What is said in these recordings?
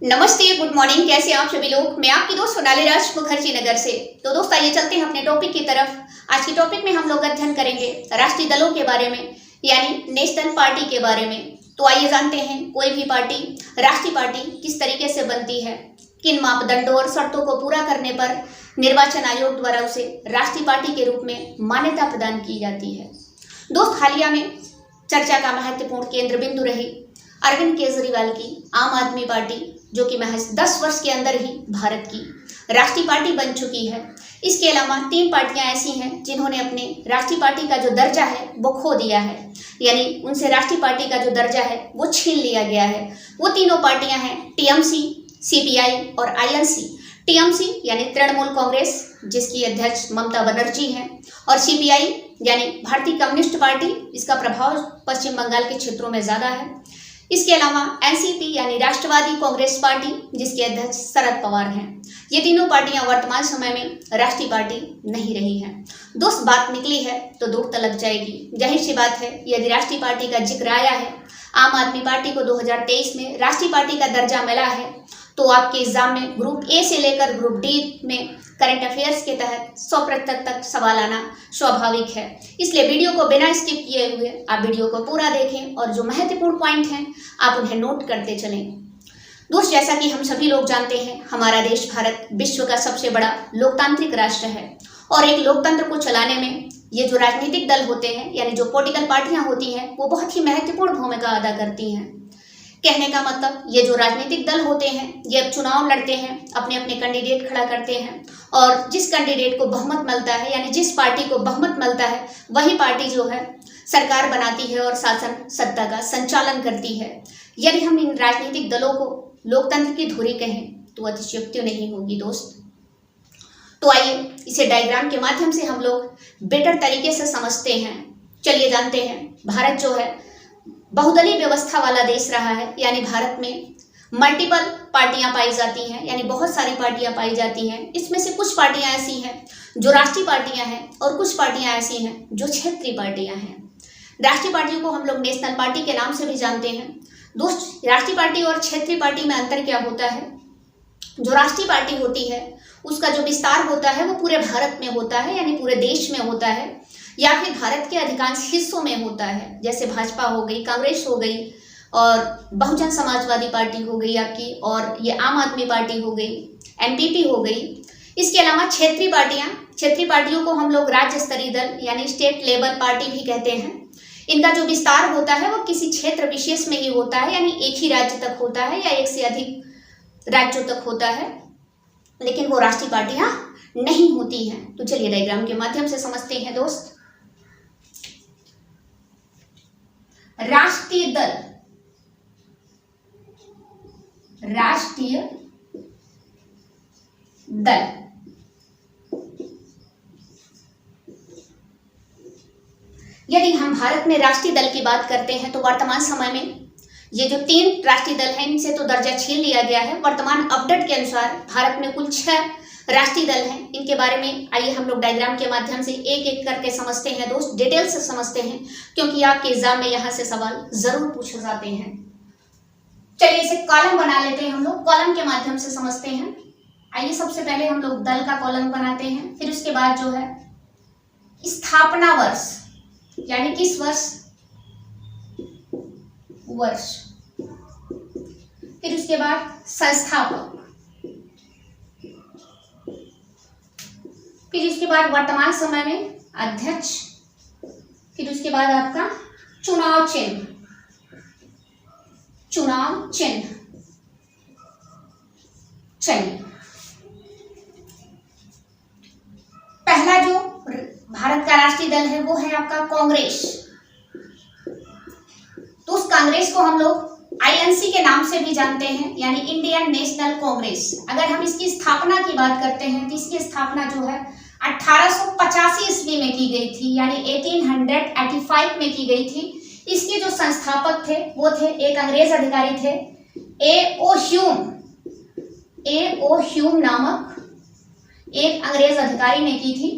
नमस्ते, good morning. कैसे हैं आप सभी लोग। मैं आपकी दोस्त सोनाली राज मुखर्जी नगर से। तो दोस्त आइए चलते हैं अपने टॉपिक की तरफ। आज के टॉपिक में हम लोग अध्ययन करेंगे राष्ट्रीय दलों के बारे में, यानी नेशनल पार्टी के बारे में। तो आइए जानते हैं कोई भी पार्टी, राष्ट्रीय पार्टी किस तरीके से बनती है, किन मापदंडों और शर्तों को पूरा करने पर निर्वाचन आयोग द्वारा उसे राष्ट्रीय पार्टी के रूप में मान्यता प्रदान की जाती है। दोस्त हालिया में चर्चा का महत्वपूर्ण केंद्र बिंदु रही अरविंद केजरीवाल की आम आदमी पार्टी, जो कि महज 10 वर्ष के अंदर ही भारत की राष्ट्रीय पार्टी बन चुकी है। इसके अलावा 3 पार्टियां ऐसी हैं जिन्होंने अपने राष्ट्रीय पार्टी का जो दर्जा है वो खो दिया है, यानी उनसे राष्ट्रीय पार्टी का जो दर्जा है वो छीन लिया गया है। वो तीनों पार्टियां हैं टीएमसी, सीपीआई और आईएनसी। टीएमसी यानी तृणमूल कांग्रेस, जिसकी अध्यक्ष ममता बनर्जी हैं, और सीपीआई यानी भारतीय कम्युनिस्ट पार्टी, इसका प्रभाव पश्चिम बंगाल के क्षेत्रों में ज़्यादा है। इसके अलावा एनसीपी यानी राष्ट्रवादी कांग्रेस पार्टी, जिसके अध्यक्ष शरद पवार हैं। ये तीनों पार्टियां वर्तमान समय में राष्ट्रीय पार्टी नहीं रही हैं। दोस्त बात निकली है तो दूर तलक जाएगी। जाहिर सी बात है, यदि राष्ट्रीय पार्टी का जिक्र आया है, आम आदमी पार्टी को 2023 में राष्ट्रीय पार्टी का दर्जा मिला है, तो आपके एग्जाम में ग्रुप ए से लेकर ग्रुप डी में करंट अफेयर्स के तहत 100% तक सवाल आना स्वाभाविक है। इसलिए वीडियो को बिना स्किप किए हुए आप वीडियो को पूरा देखें और जो महत्वपूर्ण पॉइंट हैं आप उन्हें नोट करते चलें। दोस्त, जैसा कि हम सभी लोग जानते हैं, हमारा देश भारत विश्व का सबसे बड़ा लोकतांत्रिक राष्ट्र है और एक लोकतंत्र को चलाने में ये जो राजनीतिक दल होते हैं, यानी जो पॉलिटिकल पार्टियां होती हैं, वो बहुत ही महत्वपूर्ण भूमिका अदा करती हैं। कहने का मतलब, ये जो राजनीतिक दल होते हैं ये अब चुनाव लड़ते हैं, अपने अपने कैंडिडेट खड़ा करते हैं, और जिस कैंडिडेट को बहुमत मिलता है, यानी जिस पार्टी को बहुमत मिलता है, वही पार्टी जो है सरकार बनाती है और शासन सत्ता का संचालन करती है। यदि हम इन राजनीतिक दलों को लोकतंत्र की धुरी कहें तो अतिशयोक्ति नहीं होगी दोस्त। तो आइए इसे डायग्राम के माध्यम से हम लोग बेटर तरीके से समझते हैं। चलिए जानते हैं, भारत जो है बहुदलीय व्यवस्था वाला देश रहा है, यानी भारत में मल्टीपल पार्टियां पाई जाती हैं, यानी बहुत सारी पार्टियां पाई जाती हैं। इसमें से कुछ पार्टियां ऐसी हैं जो राष्ट्रीय पार्टियां हैं और कुछ पार्टियां ऐसी हैं जो क्षेत्रीय पार्टियां हैं। राष्ट्रीय पार्टियों को हम लोग नेशनल पार्टी के नाम से भी जानते हैं। दोस्त, राष्ट्रीय पार्टी और क्षेत्रीय पार्टी में अंतर क्या होता है? जो राष्ट्रीय पार्टी होती है उसका जो विस्तार होता है वो पूरे भारत में होता है, यानी पूरे देश में होता है, या फिर भारत के अधिकांश हिस्सों में होता है। जैसे भाजपा हो गई, कांग्रेस हो गई, और बहुजन समाजवादी पार्टी हो गई आपकी, और ये आम आदमी पार्टी हो गई, एनपीपी हो गई। इसके अलावा क्षेत्रीय पार्टियों को हम लोग राज्य स्तरीय दल यानी स्टेट लेवल पार्टी भी कहते हैं। इनका जो विस्तार होता है वो किसी क्षेत्र विशेष में ही होता है, यानी एक ही राज्य तक होता है या एक से अधिक राज्यों तक होता है, लेकिन वो राष्ट्रीय पार्टियां नहीं होती हैं। तो चलिए डायग्राम के माध्यम से समझते हैं दोस्त। राष्ट्रीय दल, राष्ट्रीय दल यदि हम भारत में राष्ट्रीय दल की बात करते हैं तो वर्तमान समय में ये जो 3 राष्ट्रीय दल हैं, इनसे तो दर्जा छीन लिया गया है। वर्तमान अपडेट के अनुसार भारत में कुल 6 राष्ट्रीय दल हैं। इनके बारे में आइए हम लोग डायग्राम के माध्यम से एक एक करके समझते हैं दोस्त, डिटेल से समझते हैं, क्योंकि आपके एग्जाम में यहाँ से सवाल जरूर पूछे जाते हैं। चलिए इसे कॉलम बना लेते हैं हम लोग, कॉलम के माध्यम से समझते हैं। आइए सबसे पहले हम लोग दल का कॉलम बनाते हैं, फिर उसके बाद जो है स्थापना वर्ष, यानी किस वर्ष, फिर उसके बाद संस्थापक, फिर उसके बाद वर्तमान समय में अध्यक्ष, फिर उसके बाद आपका चुनाव चिन्ह, चलिए पहला जो भारत का राष्ट्रीय दल है वो है आपका कांग्रेस। तो उस कांग्रेस को हम लोग आईएनसी के नाम से भी जानते हैं, यानी इंडियन नेशनल कांग्रेस। अगर हम इसकी स्थापना की बात करते हैं तो इसकी स्थापना जो है 1885 ईस्वी में की गई थी, यानी 1885 में की गई थी। इसके जो संस्थापक थे वो थे एक अंग्रेज अधिकारी थे, ए.ओ. ह्यूम नामक एक अंग्रेज अधिकारी ने की थी।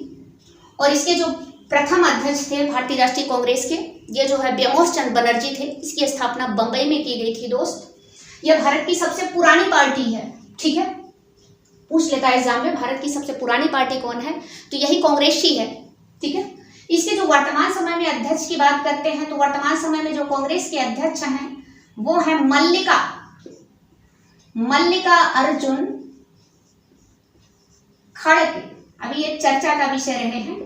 और इसके जो प्रथम अध्यक्ष थे भारतीय राष्ट्रीय कांग्रेस के, ये जो है ब्योमकेश चंद्र बनर्जी थे। इसकी स्थापना बंबई में की गई थी दोस्त। यह भारत की सबसे पुरानी पार्टी है। ठीक है, पूछ लेता है एग्जाम में भारत की सबसे पुरानी पार्टी कौन है, तो यही कांग्रेस ही है। ठीक है, इसके जो वर्तमान समय में अध्यक्ष की बात करते हैं तो वर्तमान समय में जो कांग्रेस के अध्यक्ष हैं वो है मल्लिका अर्जुन खड़गे। अभी ये चर्चा का विषय रहे हैं।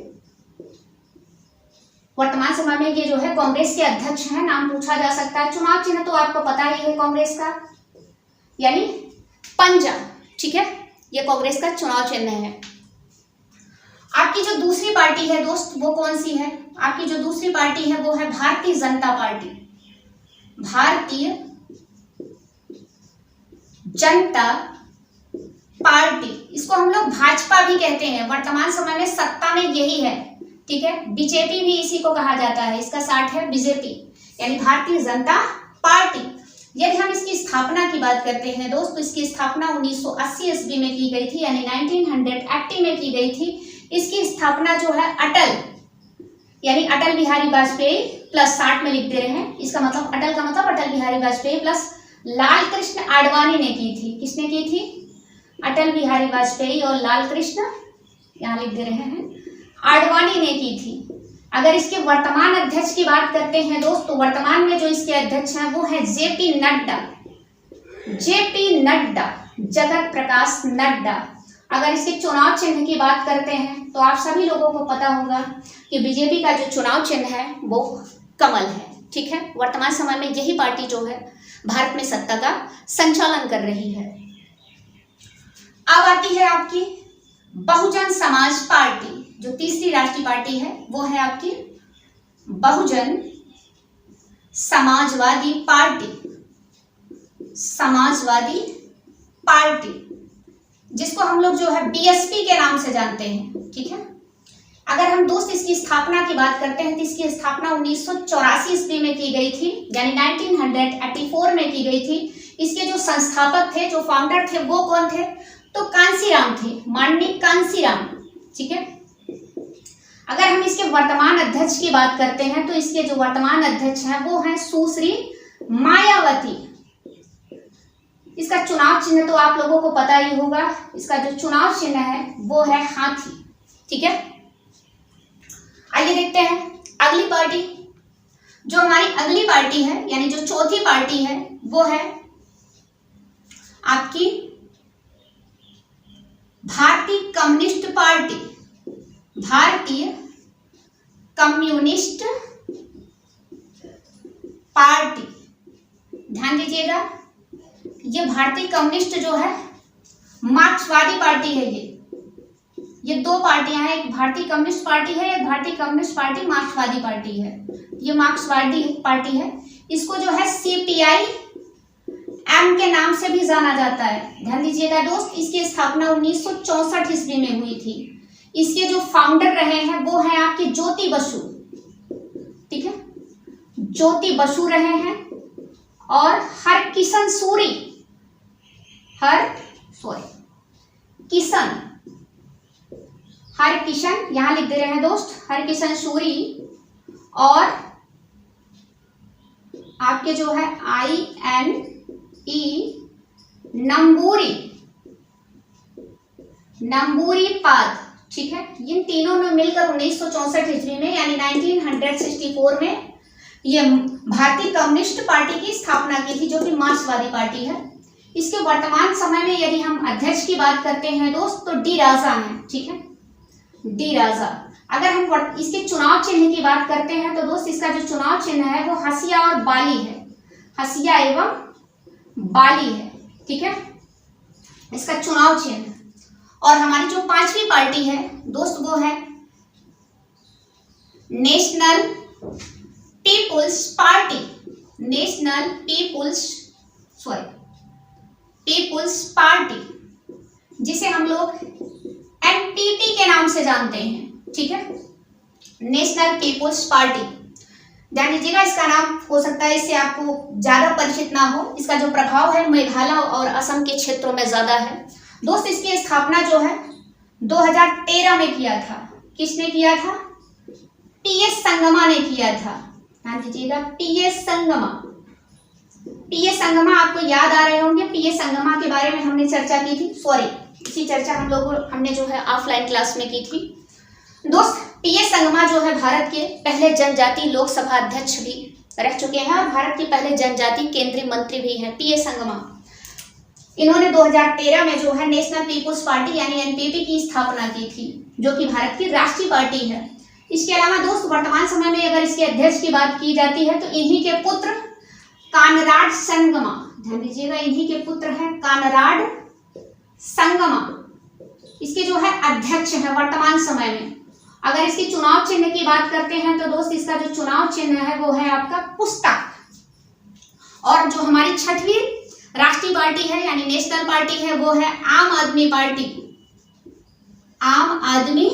वर्तमान समय में ये जो है कांग्रेस के अध्यक्ष हैं, नाम पूछा जा सकता है। चुनाव चिन्ह तो आपको पता ही है कांग्रेस का, यानी पंजा। ठीक है, ये कांग्रेस का चुनाव चिन्ह है। आपकी जो दूसरी पार्टी है दोस्त वो कौन सी है? आपकी जो दूसरी पार्टी है वो है भारतीय जनता पार्टी। भारतीय जनता पार्टी, इसको हम लोग भाजपा भी कहते हैं। वर्तमान समय में सत्ता में यही है। ठीक है, बीजेपी भी इसी को कहा जाता है, इसका शार्ट है बीजेपी, यानी भारतीय जनता पार्टी। यदि हम इसकी स्थापना की बात करते हैं दोस्त, तो इसकी स्थापना 1980 ईस्वी में की गई थी, यानी 1980 में की गई थी। इसकी स्थापना जो है अटल, यानी अटल बिहारी वाजपेयी प्लस 60 में लिख दे रहे हैं। इसका मतलब अटल का मतलब अटल बिहारी वाजपेयी प्लस लाल कृष्ण आडवाणी ने की थी। किसने की थी? अटल बिहारी वाजपेयी और लाल कृष्ण, यहाँ लिख दे रहे हैं, आडवाणी ने की थी। अगर इसके वर्तमान अध्यक्ष की बात करते हैं दोस्त, तो वर्तमान में जो इसके अध्यक्ष हैं वो है जेपी नड्डा, जगत प्रकाश नड्डा। अगर इसके चुनाव चिन्ह की बात करते हैं तो आप सभी लोगों को पता होगा कि बीजेपी का जो चुनाव चिन्ह है वो कमल है। ठीक है, वर्तमान समय में यही पार्टी जो है भारत में सत्ता का संचालन कर रही है। अब आती है आपकी बहुजन समाज पार्टी। जो तीसरी राष्ट्रीय पार्टी है वो है आपकी बहुजन समाजवादी पार्टी, जिसको हम लोग जो है बीएसपी के नाम से जानते हैं। ठीक है, अगर हम दोस्त इसकी स्थापना की बात करते हैं तो इसकी स्थापना 1984 ईस्वी में की गई थी, यानी 1984 में की गई थी। इसके जो संस्थापक थे, जो फाउंडर थे, वो कौन थे? तो कांसीराम थे, माननीय कांसीराम। ठीक है, अगर हम इसके वर्तमान अध्यक्ष की बात करते हैं तो इसके जो वर्तमान अध्यक्ष हैं वो हैं सुश्री मायावती। इसका चुनाव चिन्ह तो आप लोगों को पता ही होगा, इसका जो चुनाव चिन्ह है वो है हाथी। ठीक है, आइए देखते हैं अगली पार्टी। जो हमारी अगली पार्टी है, यानी जो चौथी पार्टी है, वो है आपकी भारतीय कम्युनिस्ट पार्टी। भारतीय कम्युनिस्ट पार्टी, ध्यान दीजिएगा, ये भारतीय कम्युनिस्ट जो है मार्क्सवादी पार्टी है। ये दो पार्टियां हैं, एक भारतीय कम्युनिस्ट पार्टी है, एक भारतीय कम्युनिस्ट पार्टी मार्क्सवादी पार्टी है। ये मार्क्सवादी पार्टी है। इसको जो है सीपीआई एम के नाम से भी जाना जाता है। ध्यान दीजिएगा दोस्त, इसकी स्थापना 1964 ईस्वी में हुई थी। इसके जो फाउंडर रहे हैं वो हैं आपके ज्योति बसु। ठीक है, ज्योति बसु रहे हैं, और हरकिशन यहां लिख दे रहे हैं दोस्त, हरकिशन सूरी, और आपके जो है INE नंबूरी पाद। ठीक है, इन तीनों ने मिलकर 1964 ईस्वी में, यानी 1964 में ये भारतीय कम्युनिस्ट पार्टी की स्थापना की थी, जो कि मार्क्सवादी पार्टी है। इसके वर्तमान समय में यदि हम अध्यक्ष की बात करते हैं दोस्त, तो डी राजा हैं। ठीक है, डी राजा। अगर हम इसके चुनाव चिन्ह की बात करते हैं तो दोस्त इसका जो चुनाव चिन्ह है वो हसिया और बाली है, हसिया एवं बाली है। ठीक है, इसका चुनाव चिन्ह। और हमारी जो पांचवी पार्टी है दोस्त वो है नेशनल पीपुल्स पार्टी, जिसे हम लोग एनपीपी के नाम से जानते हैं। ठीक है, नेशनल पीपुल्स पार्टी। ध्यान दीजिएगा, इसका नाम हो सकता है इससे आपको ज्यादा परिचित ना हो। इसका जो प्रभाव है मेघालय और असम के क्षेत्रों में ज्यादा है। दोस्त इसकी स्थापना जो है 2013 में किया था। किसने किया था? टीएस संगमा ने किया था। ध्यान दीजिएगा, टीएस संगमा पीए संगमा आपको याद आ रहे होंगे, पीए संगमा के बारे में हमने चर्चा की थी, सॉरी इसी चर्चा हमने जो है ऑफलाइन क्लास में की थी। दोस्त पीए संगमा जो है भारत के पहले जनजाति लोकसभा अध्यक्ष भी रह चुके हैं और भारत के पहले जनजाति केंद्रीय मंत्री भी हैं पीए संगमा। इन्होंने 2013 में जो है नेशनल पीपुल्स पार्टी यानी एनपीपी की स्थापना की थी, जो कि भारत की राष्ट्रीय पार्टी है। इसके अलावा दोस्त वर्तमान समय में अगर इसके अध्यक्ष की बात की जाती है तो इन्हीं के पुत्र कानराड संगमा, ध्यान दीजिएगा, इन्हीं के पुत्र हैं कानराड संगमा, इसके जो है अध्यक्ष है वर्तमान समय में। अगर इसकी चुनाव चिन्ह की बात करते हैं तो दोस्त इसका जो चुनाव चिन्ह है वो है आपका पुस्तक। और जो हमारी छठवीं राष्ट्रीय पार्टी है यानी नेशनल पार्टी है वो है आम आदमी पार्टी, आम आदमी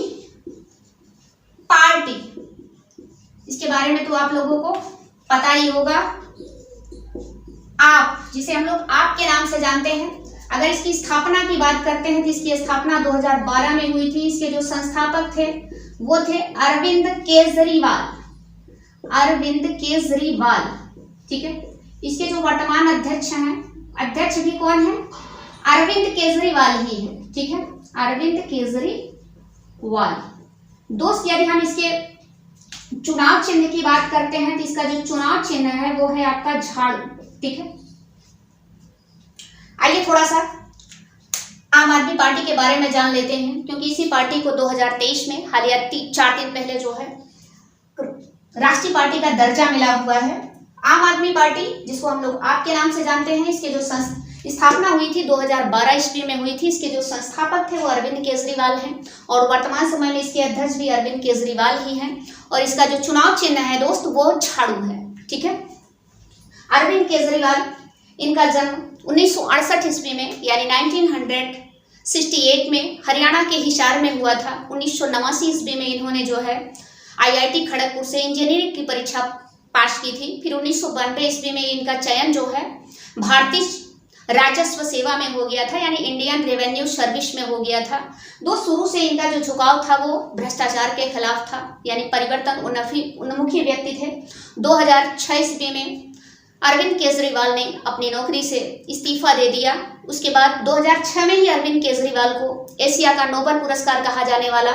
पार्टी। इसके बारे में तो आप लोगों को पता ही होगा, आप जिसे हम लोग आप के नाम से जानते हैं। अगर इसकी स्थापना की बात करते हैं तो इसकी स्थापना 2012 में हुई थी। इसके जो संस्थापक थे वो थे अरविंद केजरीवाल, अरविंद केजरीवाल, ठीक है। इसके जो वर्तमान अध्यक्ष हैं, अध्यक्ष भी कौन है? अरविंद केजरीवाल ही है, ठीक है, अरविंद केजरीवाल। दोस्त यदि हम इसके चुनाव चिन्ह की बात करते हैं तो इसका जो चुनाव चिन्ह है वो है आपका झाड़ू, ठीक है। आइए थोड़ा सा आम आदमी पार्टी के बारे में जान लेते हैं, क्योंकि इसी पार्टी को 2023 में हालिया 4 दिन पहले जो है राष्ट्रीय पार्टी का दर्जा मिला हुआ है। आम आदमी पार्टी जिसको हम लोग आपके नाम से जानते हैं, इसके जो स्थापना हुई थी 2012 ईस्वी में हुई थी। इसके जो संस्थापक थे वो अरविंद केजरीवाल हैं और वर्तमान समय में इसके अध्यक्ष भी अरविंद केजरीवाल ही हैं। और इसका जो चुनाव चिन्ह है दोस्त वो झाड़ू है, ठीक है। अरविंद केजरीवाल, इनका जन्म 1968 ईस्वी में यानी 1968 में हरियाणा के हिसार में हुआ था। 1989 ईस्वी में इन्होंने जो है आईआईटी खड़गपुर से इंजीनियरिंग की परीक्षा पास की थी। फिर 1992 ईस्वी में इनका चयन जो है भारतीय राजस्व सेवा में हो गया था, यानी इंडियन रेवेन्यू सर्विस में हो गया था। शुरू से इनका जो झुकाव था वो भ्रष्टाचार के खिलाफ था, यानी परिवर्तन उन्मुखी व्यक्ति थे। 2006 ईस्वी में अरविंद केजरीवाल ने अपनी नौकरी से इस्तीफा दे दिया। उसके बाद 2006 में ही अरविंद केजरीवाल को एशिया का नोबेल पुरस्कार कहा जाने वाला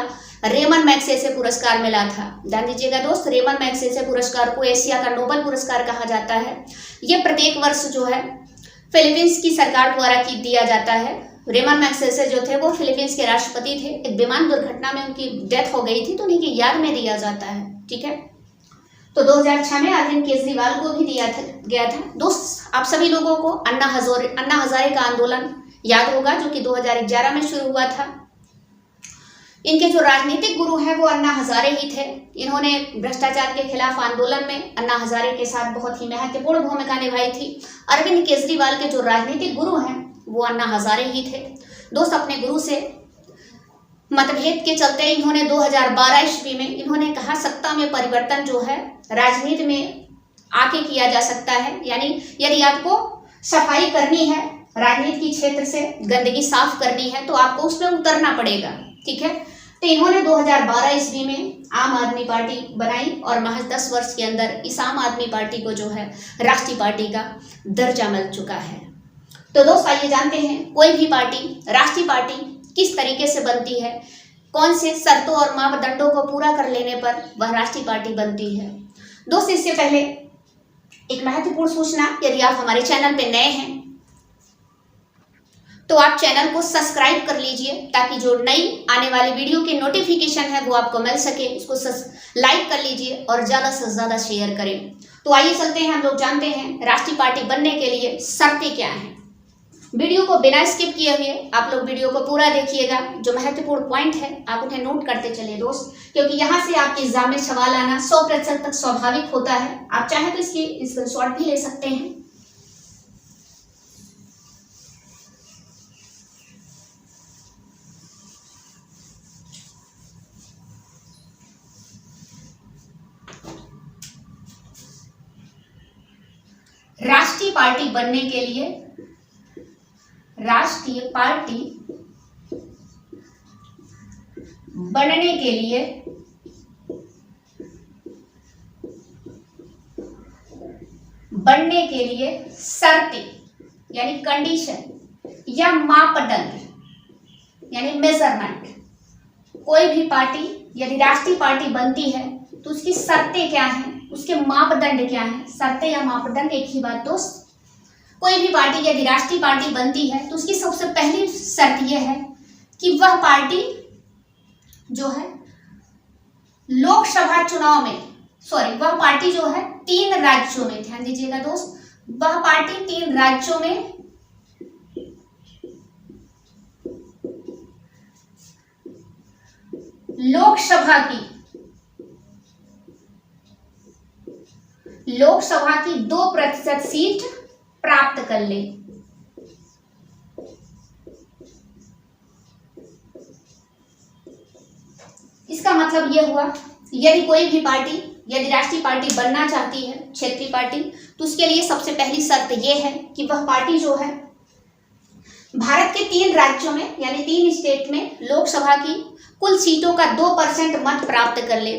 रेमन मैग्सेसे पुरस्कार मिला था। ध्यान दीजिएगा दोस्त, रेमन मैग्सेसे पुरस्कार को एशिया का नोबेल पुरस्कार कहा जाता है। यह प्रत्येक वर्ष जो है फिलीपींस की सरकार द्वारा दिया जाता है। रेमन मैग्सेसे जो थे वो फिलीपींस के राष्ट्रपति थे। एक विमान दुर्घटना में उनकी डेथ हो गई थी तो उन्हीं की याद में दिया जाता है, ठीक है। तो 2006 में अरविंद केजरीवाल को भी दिया गया था। दोस्त आप सभी लोगों को अन्ना हजारे का आंदोलन याद होगा, जो कि 2011 में शुरू हुआ था। इनके जो राजनीतिक गुरु हैं वो अन्ना हजारे ही थे। इन्होंने भ्रष्टाचार के खिलाफ आंदोलन में अन्ना हजारे के साथ बहुत ही महत्वपूर्ण भूमिका निभाई थी। अरविंद केजरीवाल के जो राजनीतिक गुरु हैं वो अन्ना हजारे ही थे। दोस्त अपने गुरु से मतभेद के चलते इन्होंने 2012 ईस्वी में इन्होंने कहा सत्ता में परिवर्तन जो है राजनीति में आके किया जा सकता है, यानी यदि आपको सफाई करनी है, राजनीति के क्षेत्र से गंदगी साफ करनी है तो आपको उसमें उतरना पड़ेगा, ठीक है। तो इन्होंने 2012 ईस्वी में आम आदमी पार्टी बनाई और महज 10 वर्ष के अंदर इस आम आदमी पार्टी को जो है राष्ट्रीय पार्टी का दर्जा मिल चुका है। तो दोस्त आइए जानते हैं कोई भी पार्टी, राष्ट्रीय पार्टी किस तरीके से बनती है, कौन से शर्तों और मापदंडों को पूरा कर लेने पर वह राष्ट्रीय पार्टी बनती है। दोस्त इससे पहले एक महत्वपूर्ण सूचना, यदि आप हमारे चैनल पे नए हैं तो आप चैनल को सब्सक्राइब कर लीजिए, ताकि जो नई आने वाली वीडियो की नोटिफिकेशन है वो आपको मिल सके। इसको लाइक कर लीजिए और ज़्यादा से ज़्यादा शेयर करें। तो आइए चलते हैं, हम लोग जानते हैं राष्ट्रीय पार्टी बनने के लिए शर्तें क्या हैं। वीडियो को बिना स्किप किए हुए आप लोग वीडियो को पूरा देखिएगा। जो महत्वपूर्ण पॉइंट है आप उन्हें नोट करते चलिए दोस्त, क्योंकि यहाँ से आपके एग्जाम में सवाल आना 100% तक स्वाभाविक होता है। आप चाहे तो इसकी स्क्रीनशॉट भी ले सकते हैं। राष्ट्रीय पार्टी बनने के लिए, राष्ट्रीय पार्टी बनने के लिए बढ़ने के लिए शर्तें यानी कंडीशन या मापदंड यानी मेजरमेंट, कोई भी पार्टी यदि राष्ट्रीय पार्टी बनती है तो उसकी शर्तें क्या हैं, उसके मापदंड क्या हैं। शर्तें या मापदंड एक ही बात दोस्त। कोई भी पार्टी यदि राष्ट्रीय पार्टी बनती है तो उसकी सबसे पहली शर्त यह है कि वह पार्टी जो है लोकसभा चुनाव में वह पार्टी जो है 3 राज्यों में, ध्यान दीजिएगा दोस्त, वह पार्टी 3 राज्यों में लोकसभा की 2% सीट प्राप्त कर ले। इसका मतलब यह हुआ यदि कोई भी पार्टी यदि राष्ट्रीय पार्टी बनना चाहती है, क्षेत्रीय पार्टी, तो उसके लिए सबसे पहली शर्त यह है कि वह पार्टी जो है भारत के 3 राज्यों में यानी 3 स्टेट में लोकसभा की कुल सीटों का 2% मत प्राप्त कर ले।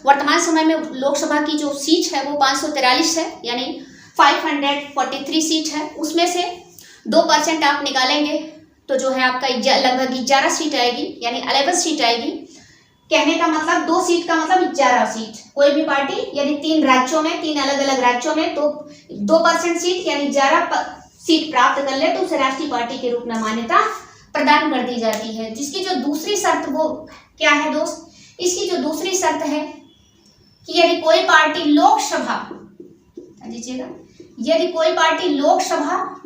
वर्तमान समय में लोकसभा की जो सीट है वो 543 है यानी 543 सीट है। उसमें से 2% आप निकालेंगे तो जो है आपका लगभग 11 सीट आएगी यानी 11 सीट आएगी। कहने का मतलब 2 सीट का मतलब 11 सीट। कोई भी पार्टी यदि 3 राज्यों में 3 अलग अलग राज्यों में तो 2% सीट यानी 11 सीट प्राप्त कर ले तो उसे राष्ट्रीय पार्टी के रूप में मान्यता प्रदान कर दी जाती है। जिसकी जो दूसरी शर्त वो क्या है दोस्त, इसकी जो दूसरी शर्त है कि यदि कोई पार्टी लोकसभा, दीजिएगा, यदि कोई पार्टी लोकसभा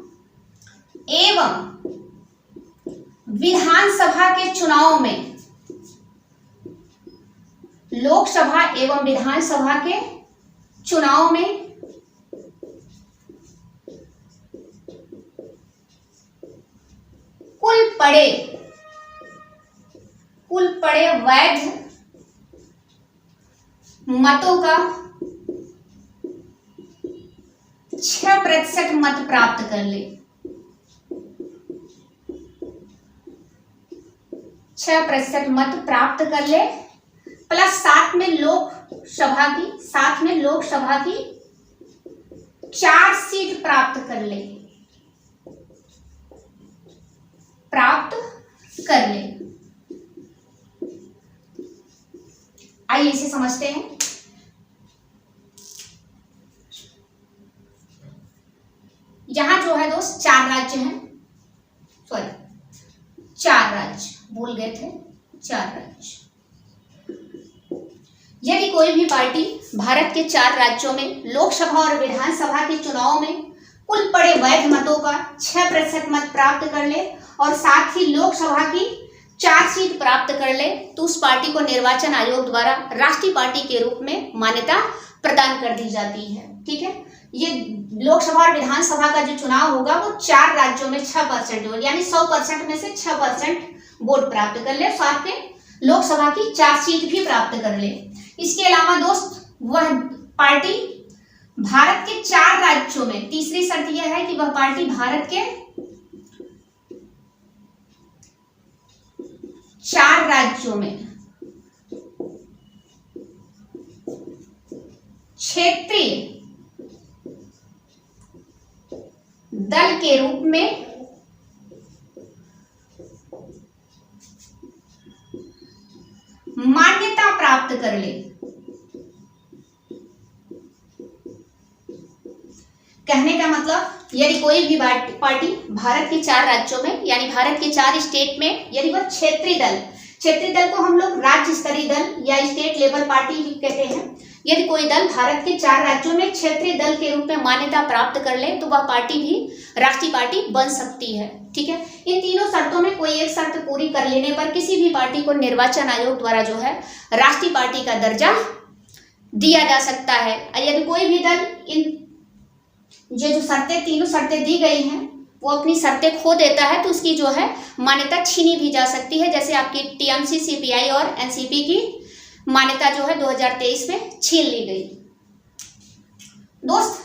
एवं विधानसभा के चुनाव में, लोकसभा एवं विधानसभा के चुनाव में कुल पड़े वैध मतों का 6% मत प्राप्त कर ले। 6% मत प्राप्त कर ले प्लस साथ में लोकसभा की 4 सीट प्राप्त कर ले। आइए इसे समझते हैं। यहां जो है दोस्त 4 राज्य हैं, 4 राज्य, भूल गए थे, 4 राज्य। यदि कोई भी पार्टी भारत के 4 राज्यों में लोकसभा और विधानसभा के चुनाव में कुल पड़े वैध मतों का 6% मत प्राप्त कर ले और साथ ही लोकसभा की 4 सीट प्राप्त कर ले तो उस पार्टी को निर्वाचन आयोग द्वारा राष्ट्रीय पार्टी के रूप में मान्यता प्रदान कर दी जाती है। ठीक है, ये लोकसभा और विधानसभा का जो चुनाव होगा वो 4 राज्यों में 6% होगा यानी 100% में से 6% वोट प्राप्त कर ले, साथ में लोकसभा की 4 सीट भी प्राप्त कर ले। इसके अलावा दोस्त वह पार्टी भारत के 4 राज्यों में, तीसरी शर्त यह है कि वह पार्टी भारत के 4 राज्यों में क्षेत्रीय दल के रूप में मान्यता प्राप्त कर ले। कहने का मतलब यदि कोई भी पार्टी भारत के 4 राज्यों में यानी भारत के 4 स्टेट में यदि वह क्षेत्रीय दल को हम लोग राज्य स्तरीय दल या स्टेट लेवल पार्टी कहते हैं, यदि कोई दल भारत के 4 राज्यों में क्षेत्रीय दल के रूप में मान्यता प्राप्त कर ले तो वह पार्टी भी राष्ट्रीय पार्टी बन सकती है। ठीक है, इन तीनों शर्तों में कोई एक शर्त पूरी कर लेने पर किसी भी पार्टी को निर्वाचन आयोग द्वारा जो है राष्ट्रीय पार्टी का दर्जा दिया जा सकता है। यदि कोई भी दल इन जो शर्तें, तीनों शर्तें दी गई हैं, वो अपनी शर्तें खो देता है तो उसकी जो है मान्यता छीनी भी जा सकती है। जैसे आपकी टीएमसी, सीपीआई और एनसीपी की मान्यता जो है 2023 में छीन ली गई। दोस्त,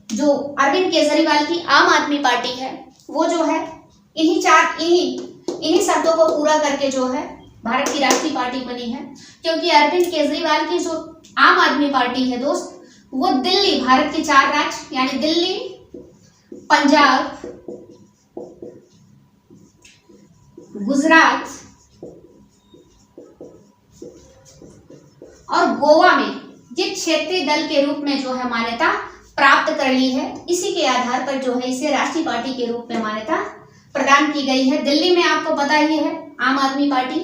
जो अरविंद केजरीवाल की आम आदमी पार्टी है वो जो है इन्हीं शर्तों को पूरा करके जो है भारत की राष्ट्रीय पार्टी बनी है। क्योंकि अरविंद केजरीवाल की जो आम आदमी पार्टी है दोस्त, वो दिल्ली, भारत के 4 राज्य यानी दिल्ली, पंजाब, गुजरात और गोवा में ये क्षेत्रीय दल के रूप में जो है मान्यता प्राप्त कर ली है। इसी के आधार पर जो है इसे राष्ट्रीय पार्टी के रूप में मान्यता प्रदान की गई है। दिल्ली में आपको पता ही है आम आदमी पार्टी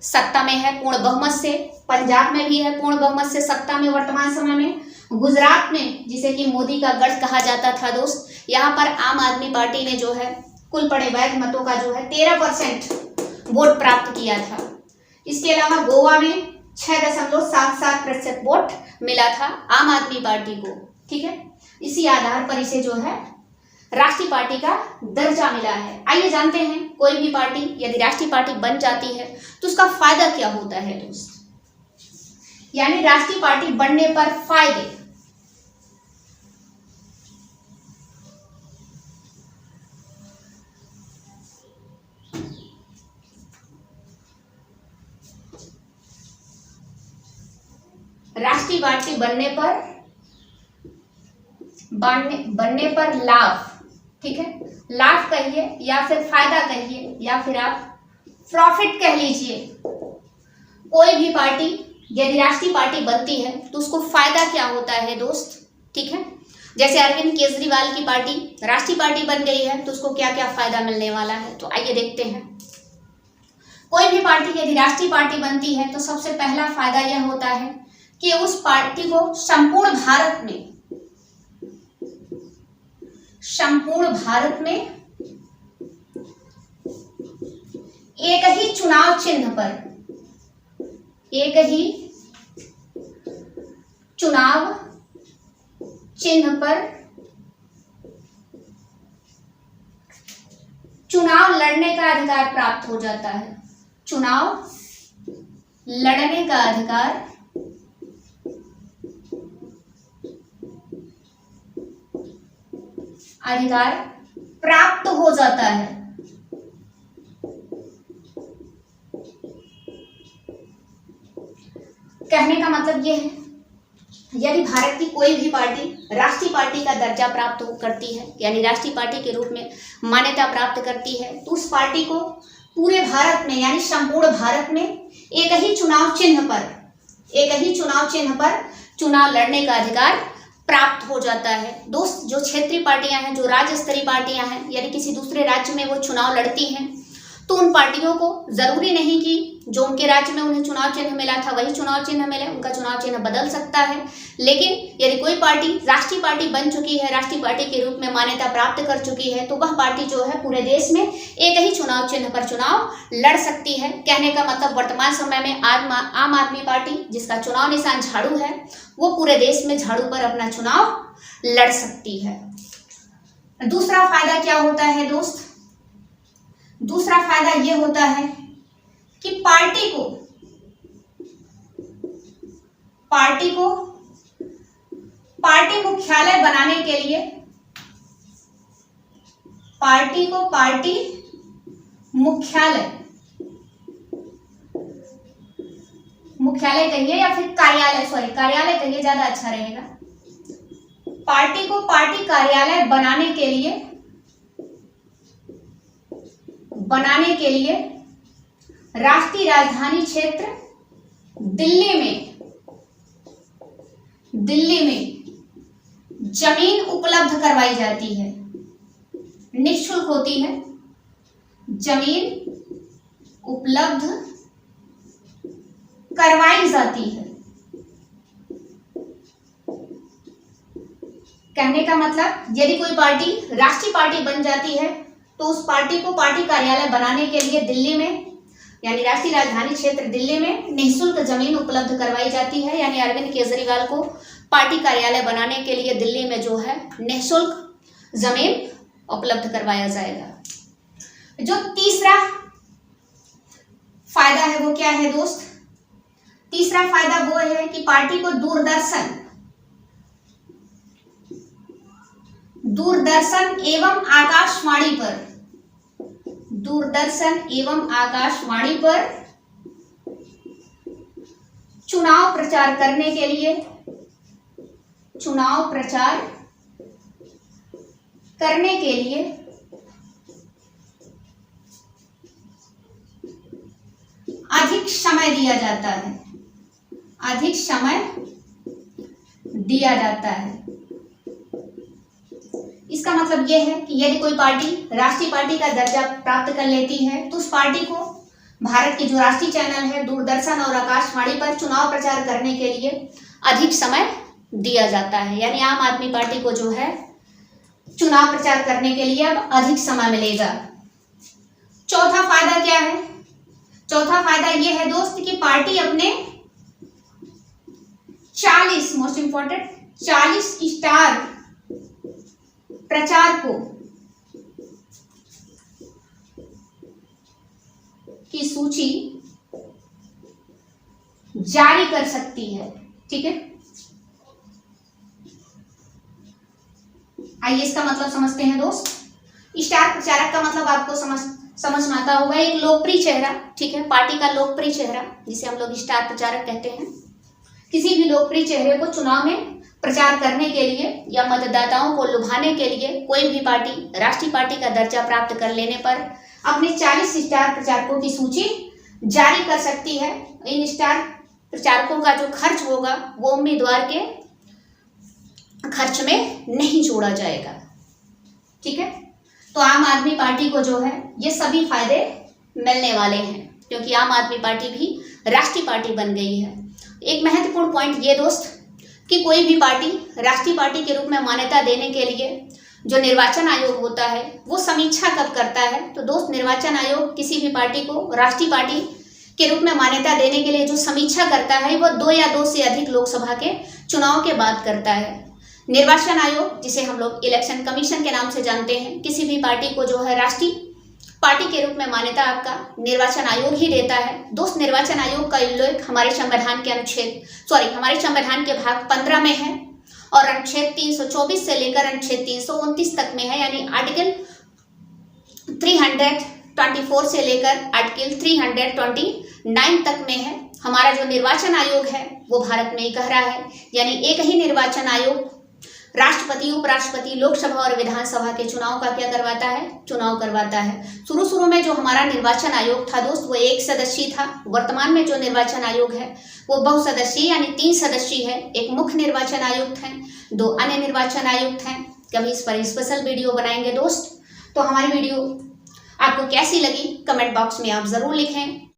सत्ता में है पूर्ण बहुमत से, पंजाब में भी है पूर्ण बहुमत से सत्ता में वर्तमान समय में, गुजरात में जिसे कि मोदी का गढ़ कहा जाता था दोस्त, यहाँ पर आम आदमी पार्टी ने जो है कुल पड़े वैध मतों का जो है 13% वोट प्राप्त किया था। इसके अलावा गोवा में 6.77% वोट मिला था आम आदमी पार्टी को। ठीक है, इसी आधार पर इसे जो है राष्ट्रीय पार्टी का दर्जा मिला है। आइए जानते हैं कोई भी पार्टी यदि राष्ट्रीय पार्टी बन जाती है तो उसका फायदा क्या होता है दोस्त, यानी राष्ट्रीय पार्टी बनने पर फायदे। राष्ट्रीय पार्टी बनने पर लाभ, ठीक है, लाभ कहिए या फिर फायदा कहिए या फिर आप प्रॉफिट कह लीजिए। कोई भी पार्टी यदि राष्ट्रीय पार्टी बनती है तो उसको फायदा क्या होता है दोस्त, ठीक है। जैसे अरविंद केजरीवाल की पार्टी राष्ट्रीय पार्टी बन गई है तो उसको क्या क्या फायदा मिलने वाला है, तो आइए देखते हैं। कोई भी पार्टी यदि राष्ट्रीय पार्टी बनती है तो सबसे पहला फायदा यह होता है कि उस पार्टी को संपूर्ण भारत में एक ही चुनाव चिन्ह पर चुनाव लड़ने का अधिकार प्राप्त हो जाता है। चुनाव लड़ने का अधिकार प्राप्त हो जाता है। कहने का मतलब यह है यदि भारत की कोई भी पार्टी राष्ट्रीय पार्टी का दर्जा प्राप्त करती है यानी राष्ट्रीय पार्टी के रूप में मान्यता प्राप्त करती है तो उस पार्टी को पूरे भारत में यानी संपूर्ण भारत में एक ही चुनाव चिन्ह पर चुनाव लड़ने का अधिकार प्राप्त हो जाता है। दोस्त, जो क्षेत्रीय पार्टियां हैं, जो राज्य स्तरीय पार्टियां हैं, यदि किसी दूसरे राज्य में वो चुनाव लड़ती हैं तो उन पार्टियों को जरूरी नहीं कि जो उनके राज्य में उन्हें चुनाव चिन्ह मिला था वही चुनाव चिन्ह मिले, उनका चुनाव चिन्ह बदल सकता है। लेकिन यदि कोई पार्टी राष्ट्रीय पार्टी बन चुकी है, राष्ट्रीय पार्टी के रूप में मान्यता प्राप्त कर चुकी है, तो वह पार्टी जो है पूरे देश में एक ही चुनाव चिन्ह पर चुनाव लड़ सकती है। कहने का मतलब वर्तमान समय में आम आदमी पार्टी जिसका चुनाव निशान झाड़ू है वो पूरे देश में झाड़ू पर अपना चुनाव लड़ सकती है। दूसरा फायदा क्या होता है दोस्त? दूसरा फायदा यह होता है कि पार्टी मुख्यालय बनाने के लिए पार्टी मुख्यालय कहिए या फिर कार्यालय कहिए, ज्यादा अच्छा रहेगा। पार्टी को पार्टी कार्यालय बनाने के लिए राष्ट्रीय राजधानी क्षेत्र दिल्ली में जमीन उपलब्ध करवाई जाती है, निःशुल्क होती है, जमीन उपलब्ध करवाई जाती है। कहने का मतलब यदि कोई पार्टी राष्ट्रीय पार्टी बन जाती है तो उस पार्टी को पार्टी कार्यालय बनाने के लिए दिल्ली में यानी राष्ट्रीय राजधानी क्षेत्र दिल्ली में निःशुल्क जमीन उपलब्ध करवाई जाती है। यानी अरविंद केजरीवाल को पार्टी कार्यालय बनाने के लिए दिल्ली में जो है निःशुल्क जमीन उपलब्ध करवाया जाएगा। जो तीसरा फायदा है वो क्या है दोस्त? तीसरा फायदा वो है कि पार्टी को दूरदर्शन एवं आकाशवाणी पर चुनाव प्रचार करने के लिए चुनाव प्रचार करने के लिए अधिक समय दिया जाता है, अधिक समय दिया जाता है। इसका मतलब यह है कि यदि कोई पार्टी राष्ट्रीय पार्टी का दर्जा प्राप्त कर लेती है तो उस पार्टी को भारत के जो राष्ट्रीय चैनल है दूरदर्शन और आकाशवाणी पर चुनाव प्रचार करने के लिए अधिक समय दिया जाता है। यानी आम आदमी पार्टी को जो है चुनाव प्रचार करने के लिए अब अधिक समय मिलेगा। चौथा फायदा क्या है? चौथा फायदा यह है दोस्त कि पार्टी अपने 40 मोस्ट इंपॉर्टेंट 40 स्टार प्रचारकों की सूची जारी कर सकती है। ठीक है, आइए इसका मतलब समझते हैं दोस्त। स्टार प्रचारक का मतलब आपको समझ में आता होगा, एक लोकप्रिय चेहरा। ठीक है, पार्टी का लोकप्रिय चेहरा जिसे हम लोग स्टार प्रचारक कहते हैं। किसी भी लोकप्रिय चेहरे को चुनाव में प्रचार करने के लिए या मतदाताओं को लुभाने के लिए कोई भी पार्टी राष्ट्रीय पार्टी का दर्जा प्राप्त कर लेने पर अपने 40 स्टार प्रचारकों की सूची जारी कर सकती है। इन स्टार प्रचारकों का जो खर्च होगा वो उम्मीदवार के खर्च में नहीं जोड़ा जाएगा। ठीक है, तो आम आदमी पार्टी को जो है ये सभी फायदे मिलने वाले हैं क्योंकि आम आदमी पार्टी भी राष्ट्रीय पार्टी बन गई है। एक महत्वपूर्ण पॉइंट ये दोस्त कि कोई भी पार्टी राष्ट्रीय पार्टी के रूप में मान्यता देने के लिए जो निर्वाचन आयोग होता है वो समीक्षा कब करता है? तो दोस्त निर्वाचन आयोग किसी भी पार्टी को राष्ट्रीय पार्टी के रूप में मान्यता देने के लिए जो समीक्षा करता है वो 2 या 2 से अधिक लोकसभा के चुनाव के बाद करता है। निर्वाचन आयोग जिसे हम लोग इलेक्शन कमीशन के नाम से जानते हैं, किसी भी पार्टी को जो है राष्ट्रीय पार्टी के रूप में मान्यता आपका निर्वाचन आयोग ही देता है। दोस्त निर्वाचन आयोग का उल्लेख हमारे संविधान के भाग 15 में है और अनुच्छेद 324 से लेकर अनुच्छेद 329 तक में है। यानी आर्टिकल 324 से लेकर आर्टिकल 329 तक में है। हमारा जो निर्वाचन आयोग है वो भारत में एक रहा है। यानी एक ही निर्वाचन आयोग राष्ट्रपति, उपराष्ट्रपति, लोकसभा और विधानसभा के चुनाव का क्या करवाता है? चुनाव करवाता है। शुरू में जो हमारा निर्वाचन आयोग था दोस्त वो 1 सदस्यीय था। वर्तमान में जो निर्वाचन आयोग है वो बहुसदस्यीय यानी 3 सदस्यीय है। एक मुख्य निर्वाचन आयुक्त हैं, 2 अन्य निर्वाचन आयुक्त हैं। कभी इस पर स्पेशल वीडियो बनाएंगे दोस्त। तो हमारी वीडियो आपको कैसी लगी कमेंट बॉक्स में आप जरूर लिखें।